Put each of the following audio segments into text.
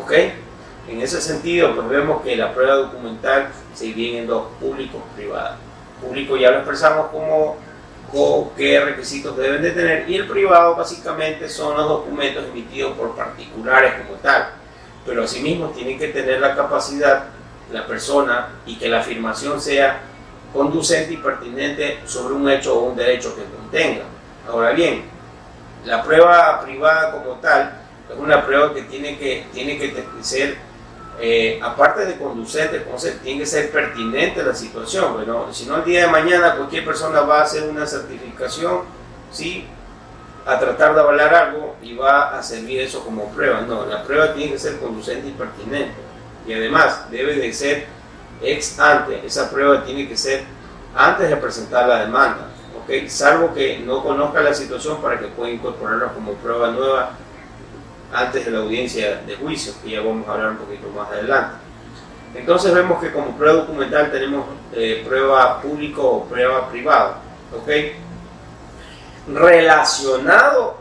¿Ok? En ese sentido, pues vemos que la prueba documental se divide en dos, público-privada. Público ya lo expresamos como qué requisitos deben de tener, y el privado básicamente son los documentos emitidos por particulares como tal, pero asimismo tienen que tener la capacidad la persona y que la afirmación sea conducente y pertinente sobre un hecho o un derecho que contenga. Ahora bien, la prueba privada como tal es una prueba que tiene que ser, aparte de conducente, tiene que ser pertinente a la situación. Bueno, si no, el día de mañana cualquier persona va a hacer una certificación, ¿sí?, a tratar de avalar algo y va a servir eso como prueba. No, la prueba tiene que ser conducente y pertinente, y además debe de ser ex ante. Esa prueba tiene que ser antes de presentar la demanda, ¿ok?, salvo que no conozca la situación para que pueda incorporarla como prueba nueva antes de la audiencia de juicio, que ya vamos a hablar un poquito más adelante. Entonces vemos que como prueba documental tenemos prueba público o prueba privada, ¿ok? Relacionado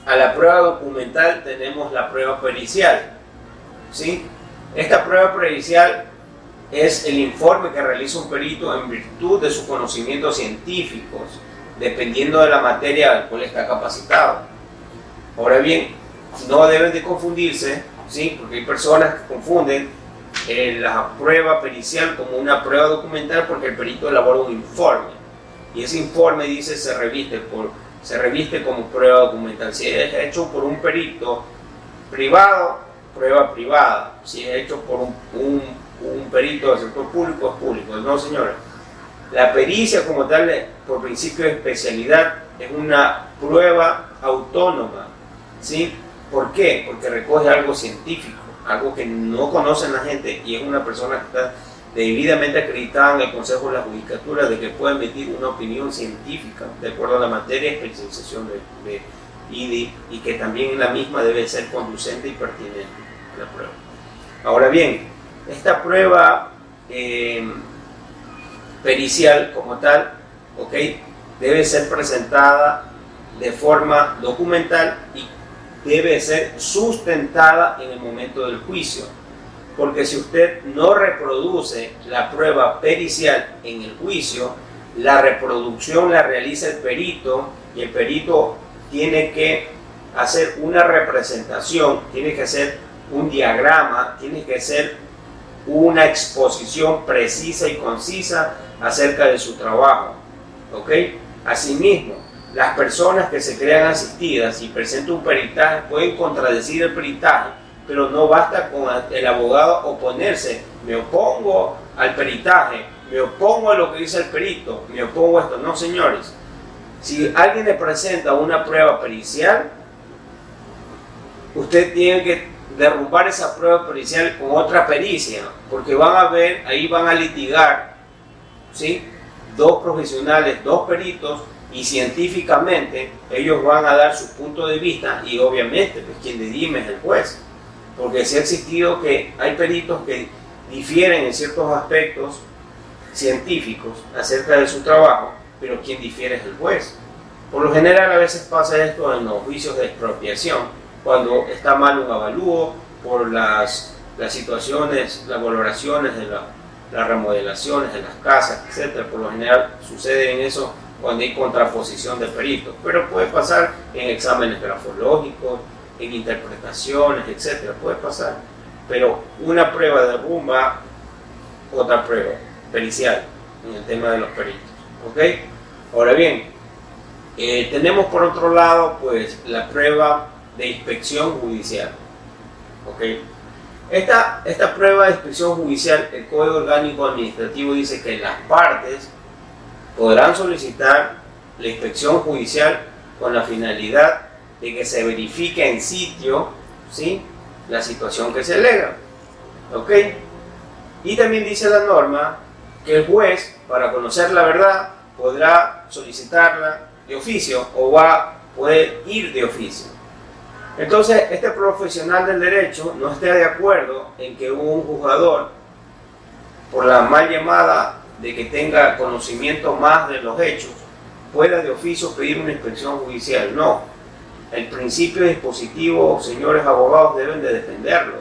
a la prueba documental tenemos la prueba pericial, ¿sí? Esta prueba pericial es el informe que realiza un perito en virtud de sus conocimientos científicos, dependiendo de la materia al cual está capacitado. Ahora bien, no deben de confundirse, ¿sí?, porque hay personas que confunden la prueba pericial como una prueba documental, porque el perito elabora un informe y ese informe dice se reviste como prueba documental. Si es hecho por un perito privado, prueba privada. Si es hecho por un perito del sector público, es público. No, señores, la pericia como tal, por principio de especialidad, es una prueba autónoma, ¿sí? ¿Por qué? Porque recoge algo científico, algo que no conocen la gente, y es una persona que está debidamente acreditada en el Consejo de la Judicatura de que puede emitir una opinión científica de acuerdo a la materia de especialización de IDI, y que también la misma debe ser conducente y pertinente la prueba. Ahora bien, esta prueba pericial como tal, ¿ok?, debe ser presentada de forma documental y debe ser sustentada en el momento del juicio, porque si usted no reproduce la prueba pericial en el juicio, la reproducción la realiza el perito, y el perito tiene que hacer una representación, tiene que hacer un diagrama, tiene que hacer una exposición precisa y concisa acerca de su trabajo, ¿ok? Asimismo, las personas que se crean asistidas y presentan un peritaje pueden contradecir el peritaje, pero no basta con el abogado oponerse. Me opongo al peritaje, me opongo a lo que dice el perito, me opongo a esto. No, señores. Si alguien le presenta una prueba pericial, usted tiene que derrumbar esa prueba pericial con otra pericia, porque van a ver, ahí van a litigar, ¿sí?, dos profesionales, dos peritos, y científicamente ellos van a dar su punto de vista, y obviamente pues quien dirime es el juez, porque se ha existido que hay peritos que difieren en ciertos aspectos científicos acerca de su trabajo, pero quien difiere es el juez. Por lo general a veces pasa esto en los juicios de expropiación, cuando está mal un avalúo por las situaciones, las valoraciones de las remodelaciones de las casas, etc. Por lo general sucede en eso cuando hay contraposición de peritos, pero puede pasar en exámenes grafológicos, en interpretaciones, etc. Puede pasar, pero una prueba derrumba otra prueba pericial en el tema de los peritos, ¿ok? Ahora bien, tenemos por otro lado pues la prueba de inspección judicial, ¿ok? Esta prueba de inspección judicial, el Código Orgánico Administrativo dice que las partes podrán solicitar la inspección judicial con la finalidad de que se verifique en sitio, ¿sí?, la situación que se alega, ¿ok? Y también dice la norma que el juez, para conocer la verdad, podrá solicitarla de oficio o puede ir de oficio. Entonces, este profesional del derecho no esté de acuerdo en que un juzgador, por la mal llamada de que tenga conocimiento más de los hechos, pueda de oficio pedir una inspección judicial. No. El principio dispositivo, señores abogados, deben de defenderlo.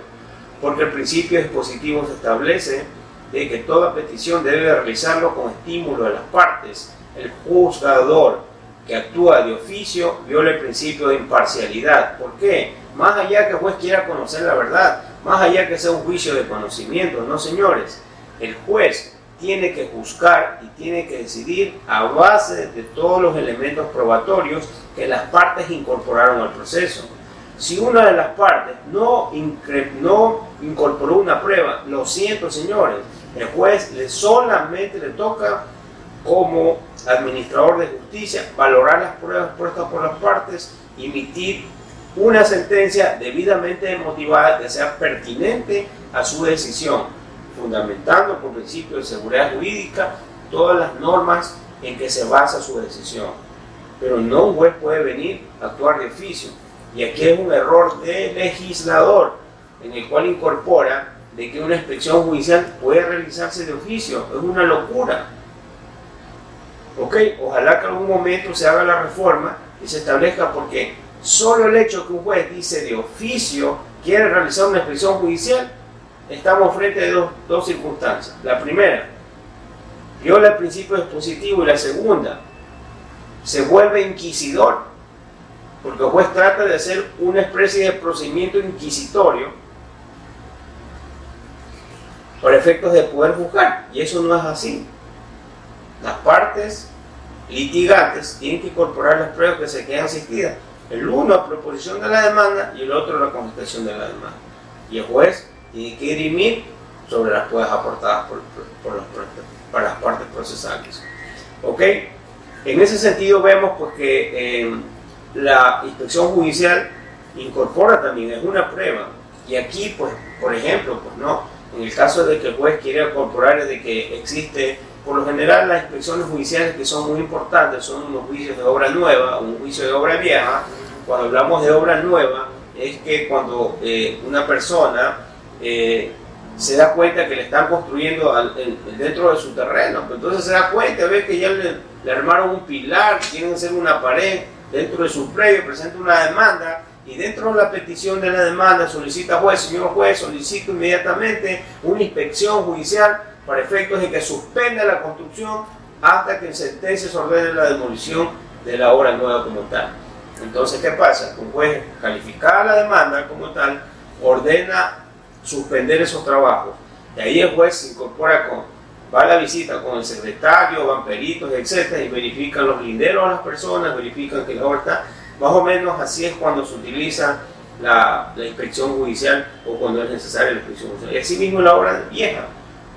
porque el principio dispositivo se establece de que toda petición debe realizarlo con estímulo de las partes. El juzgador que actúa de oficio viola el principio de imparcialidad. ¿Por qué? Más allá que el juez quiera conocer la verdad, más allá que sea un juicio de conocimiento, no señores, el juez tiene que juzgar y tiene que decidir a base de todos los elementos probatorios que las partes incorporaron al proceso. Si una de las partes no incorporó una prueba, lo siento señores, el juez solamente le toca como administrador de justicia valorar las pruebas puestas por las partes, emitir una sentencia debidamente motivada que sea pertinente a su decisión, fundamentando por principio de seguridad jurídica todas las normas en que se basa su decisión. Pero no un juez puede venir a actuar de oficio. Y aquí es un error del legislador, en el cual incorpora de que una inspección judicial puede realizarse de oficio. Es una locura. Ok, ojalá que en algún momento se haga la reforma y se establezca, porque solo el hecho que un juez dice de oficio quiere realizar una inspección judicial, estamos frente a dos circunstancias. La primera, viola el principio dispositivo, y la segunda, se vuelve inquisidor, porque el juez trata de hacer una especie de procedimiento inquisitorio para efectos de poder juzgar, y eso no es así. Las partes litigantes tienen que incorporar las pruebas que se quedan asistidas, el uno a proposición de la demanda y el otro a la contestación de la demanda, y el juez tiene que dirimir sobre las pruebas aportadas para las partes procesales. ¿Ok? En ese sentido vemos pues, que la inspección judicial incorpora también, es una prueba, y aquí pues, por ejemplo, pues no, en el caso de que el juez quiera incorporar de que existe, por lo general las inspecciones judiciales que son muy importantes son unos juicios de obra nueva, un juicio de obra vieja. Cuando hablamos de obra nueva es que cuando una persona se da cuenta que le están construyendo dentro de su terreno, entonces se da cuenta, ve que ya le armaron un pilar, quieren hacer una pared dentro de su predio, presenta una demanda, y dentro de la petición de la demanda solicita juez, señor juez, solicito inmediatamente una inspección judicial para efectos de que suspenda la construcción hasta que en sentencia se ordene la demolición de la obra nueva como tal. Entonces, ¿qué pasa? Un juez, calificada la demanda como tal, ordena suspender esos trabajos. Y ahí el juez se incorpora va a la visita con el secretario, van peritos, etcétera, y verifican los linderos a las personas, verifican que la obra está. Más o menos así es cuando se utiliza la inspección judicial, o cuando es necesaria la inspección judicial. Y así mismo la obra vieja.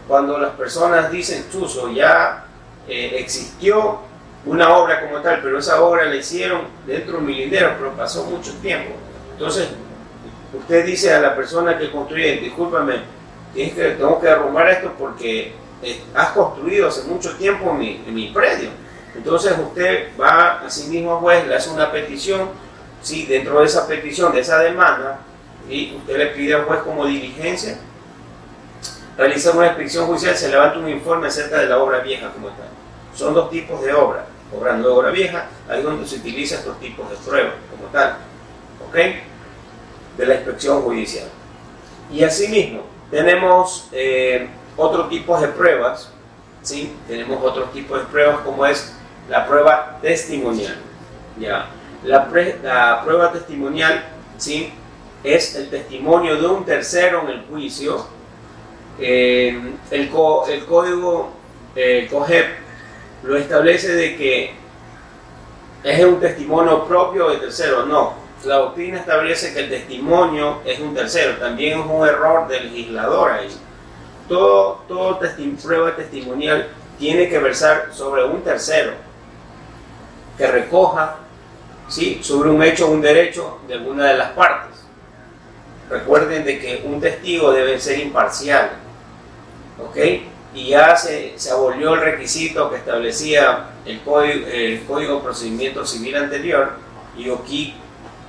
Cuando las personas dicen, chuzo, ya existió una obra como tal, pero esa obra la hicieron dentro de mi lindero, pero pasó mucho tiempo. Entonces, usted dice a la persona que construye, discúlpame, tengo que derrumbar esto porque has construido hace mucho tiempo en mi predio. Entonces usted va a sí mismo al juez, le hace una petición, ¿sí? Dentro de esa petición, de esa demanda, y usted le pide al juez como diligencia realizar una inspección judicial, se levanta un informe acerca de la obra vieja como tal. Son dos tipos de obra nueva, obra vieja, ahí donde se utiliza estos tipos de pruebas como tal, ¿ok? De la inspección judicial. Y asimismo tenemos otro tipo de pruebas, ¿sí? Tenemos otros tipos de pruebas como es la prueba testimonial, ¿ya? La prueba testimonial, ¿sí? Es el testimonio de un tercero en el juicio. El código COGEP lo establece de que es un testimonio propio de tercero. No, la doctrina establece que el testimonio es un tercero. También es un error del legislador ahí. Todo prueba testimonial tiene que versar sobre un tercero que recoja, ¿sí? Sobre un hecho o un derecho de alguna de las partes. Recuerden de que un testigo debe ser imparcial, ¿ok? Y ya se abolió el requisito que establecía el Código de Procedimiento Civil anterior, y aquí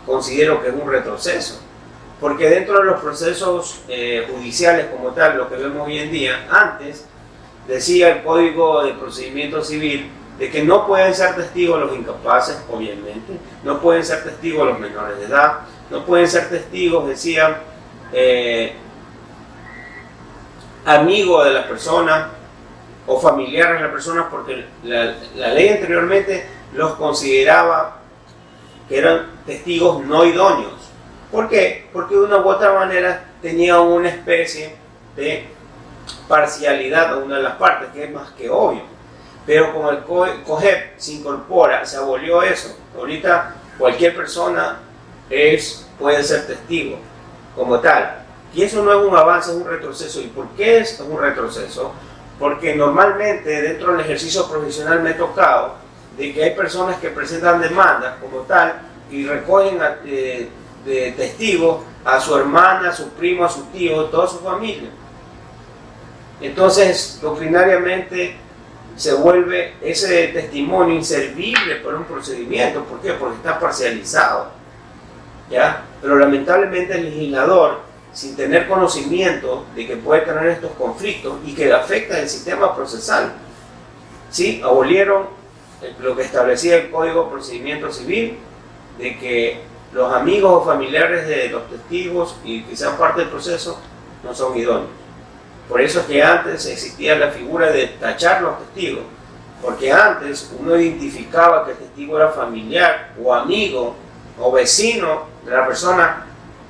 considero que es un retroceso, porque dentro de los procesos judiciales como tal, lo que vemos hoy en día, antes decía el Código de Procedimiento Civil de que no pueden ser testigos los incapaces, obviamente, no pueden ser testigos los menores de edad, no pueden ser testigos, decían, amigo de la persona o familiar de la persona, porque la ley anteriormente los consideraba que eran testigos no idóneos. ¿Por qué? Porque de una u otra manera tenían una especie de parcialidad a una de las partes, que es más que obvio. Pero como el COGEP se incorpora, se abolió eso. Ahorita cualquier persona puede ser testigo como tal. Y eso no es un avance, es un retroceso. ¿Y por qué es un retroceso? Porque normalmente dentro del ejercicio profesional me ha tocado de que hay personas que presentan demandas como tal y recogen de testigos a su hermana, a su primo, a su tío, a toda su familia. Entonces, doctrinariamente se vuelve ese testimonio inservible para un procedimiento. ¿Por qué? Porque está parcializado, ¿ya? Pero lamentablemente el legislador, sin tener conocimiento de que puede tener estos conflictos y que afectan el sistema procesal, ¿sí? Abolieron lo que establecía el Código de Procedimiento Civil, de que los amigos o familiares de los testigos y que sean parte del proceso no son idóneos. Por eso es que antes existía la figura de tachar los testigos, porque antes uno identificaba que el testigo era familiar o amigo o vecino de la persona,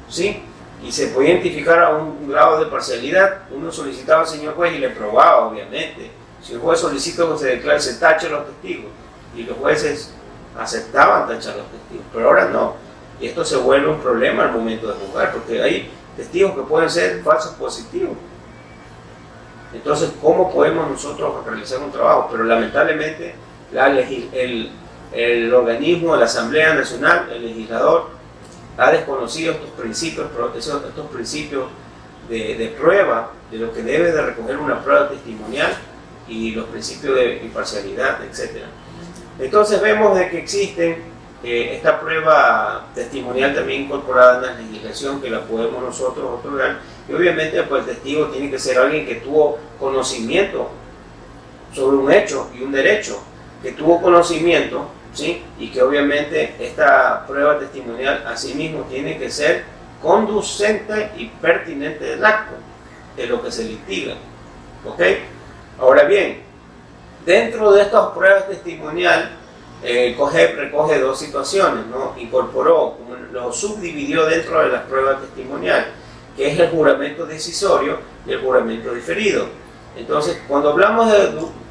¿sí? Y se podía identificar a un grado de parcialidad. Uno solicitaba al señor juez y le probaba, obviamente. Si el juez solicita que se declare, se tache los testigos, y los jueces aceptaban tachar los testigos, pero ahora no. Y esto se vuelve un problema al momento de juzgar, porque hay testigos que pueden ser falsos positivos. Entonces, ¿cómo podemos nosotros realizar un trabajo? Pero lamentablemente el organismo de la Asamblea Nacional, el legislador, ha desconocido estos principios de prueba, de lo que debe de recoger una prueba testimonial y los principios de imparcialidad, etc. Entonces vemos de que existen esta prueba testimonial también incorporada en la legislación, que la podemos nosotros otorgar, y obviamente pues, el testigo tiene que ser alguien que tuvo conocimiento sobre un hecho y un derecho, que tuvo conocimiento, ¿sí? Y que obviamente esta prueba testimonial asimismo tiene que ser conducente y pertinente del acto, de lo que se litiga. ¿Ok? Ahora bien, dentro de estas pruebas testimoniales, el COGEP recoge dos situaciones, ¿no? Incorporó, lo subdividió dentro de las pruebas testimoniales, que es el juramento decisorio y el juramento diferido. Entonces, cuando hablamos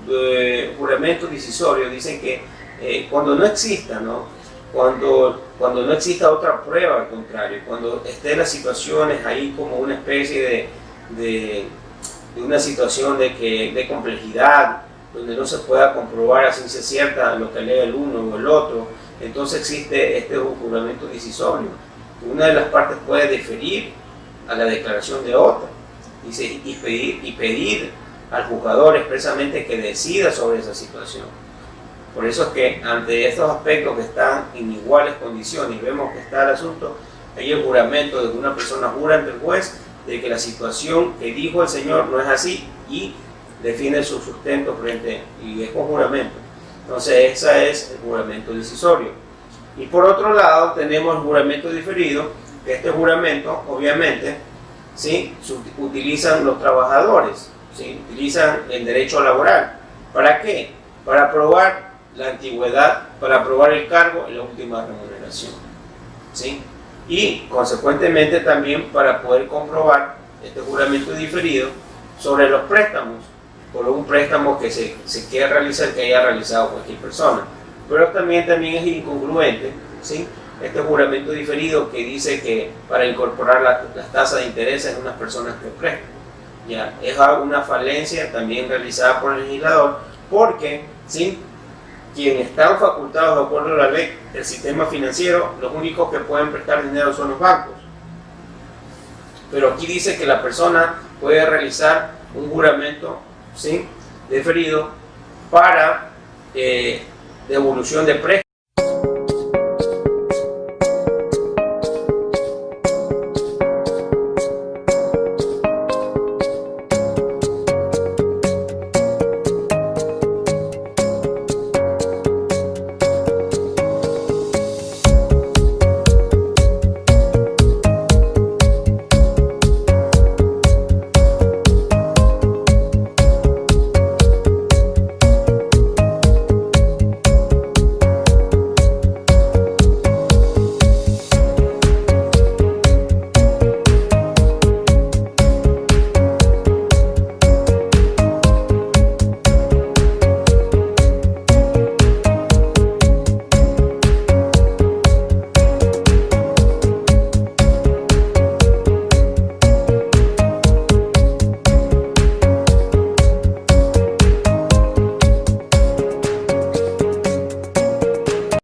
de juramento decisorio, dicen que cuando no exista, ¿no? Cuando no exista otra prueba, al contrario, cuando estén las situaciones ahí como una especie de una situación de complejidad, donde no se pueda comprobar a ciencia cierta lo que alega el uno o el otro, entonces existe este juramento decisorio. Una de las partes puede deferir a la declaración de otra y pedir al juzgador expresamente que decida sobre esa situación. Por eso es que ante estos aspectos que están en iguales condiciones, vemos que está el asunto, hay el juramento de que una persona jura ante el juez de que la situación que dijo el Señor no es así y define su sustento y es con juramento. Entonces ese es el juramento decisorio. Y por otro lado tenemos el juramento diferido, que este juramento obviamente, ¿sí? Utilizan los trabajadores, ¿sí? Utilizan el derecho laboral. ¿Para qué? Para probar la antigüedad, para probar el cargo y la última remuneración, ¿sí? Y consecuentemente también para poder comprobar este juramento diferido sobre los préstamos, por un préstamo que se quiera realizar, que haya realizado cualquier persona. Pero también es incongruente, ¿sí? Este juramento diferido que dice que para incorporar las tasas de interés en unas personas que prestan. Ya, es una falencia también realizada por el legislador, porque, ¿sí? Quienes están facultados de acuerdo a la ley del sistema financiero, los únicos que pueden prestar dinero son los bancos. Pero aquí dice que la persona puede realizar un juramento, ¿sí? Deferido para devolución de préstamos.